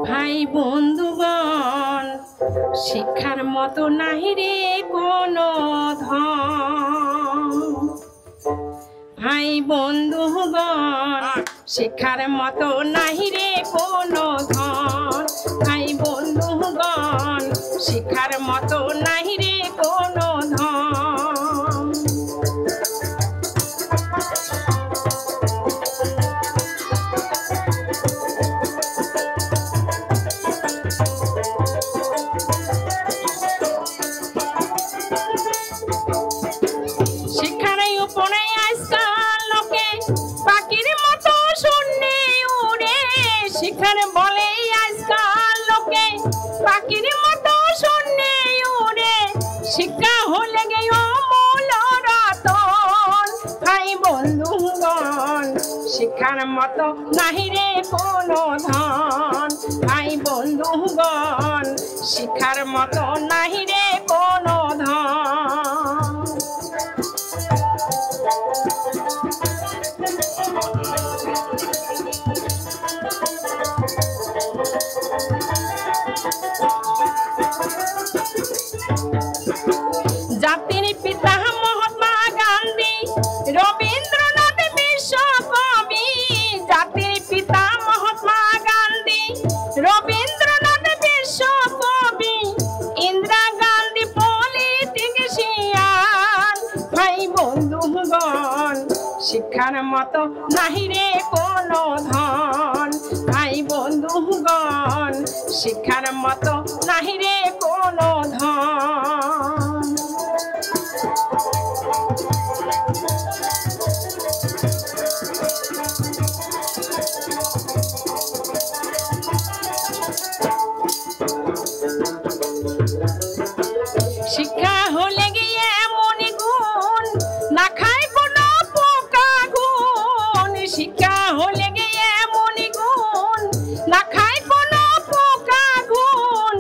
ভাই বন্ধুগণ, শিক্ষার মতো নাহি রে কোনো ধন। ভাই বন্ধুগণ, শিক্ষার মতো নাহি রে কোনো ধন। ভাই বন্ধুগণ, শিক্ষার মতো নাহি রে কোনো ধন। শিক্ষারই উপরে আজকাল লোকে পাখির মতো শূন্যে উড়ে। শিক্ষার বলে আজকাল লোকে পাখির মতো শূন্যে উড়ে। শিক্ষা হলে গে অমূল রতন। ভাই বন্ধুগণ, শিক্ষার মতো নাহি রে কোনো ধন। ভাই বন্ধুগণ, শিক্ষার মতো নাহি রে কোনো ধন। জাতির পিতা মহাত্মা গান্ধী, রবীন্দ্রনাথ বিশ্বকবি। জাতির পিতা মহাত্মা গান্ধী, রবীন্দ্রনাথ বিশ্বকবি। ইন্দিরা গান্ধী পলিটিশিয়ান। ভাই বন্ধুগণ, শিক্ষার মতো নাহি রে কোনো ধন। ভাই বন্ধুগণ, শিক্ষার মতো নাহি রে কোনো ধন। শিক্ষা হলে গিয়ে এমন গুণ, না খায় কোনো পোকা গুণ। শিক্ষা হলে গিয়ে এমন গুণ, না খায় কোনো পোকা গুণ।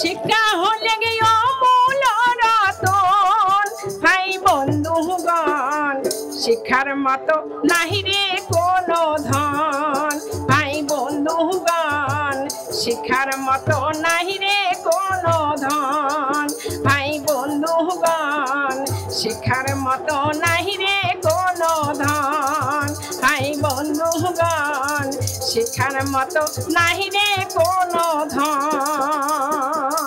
শিক্ষা হলে গিয়ে অমূল রতন। ভাই বন্ধুগণ, শিক্ষার মতো নাহি রে কোনো ধন। ভাই বন্ধুগণ, শিক্ষার মতো নাহি রে কোনো ধন। ভাই বন্ধুগণ, শিক্ষার মতো নাহি রে কোনো ধন। ভাই বন্ধুগণ, শিক্ষার মতো নাহি রে কোনো ধন।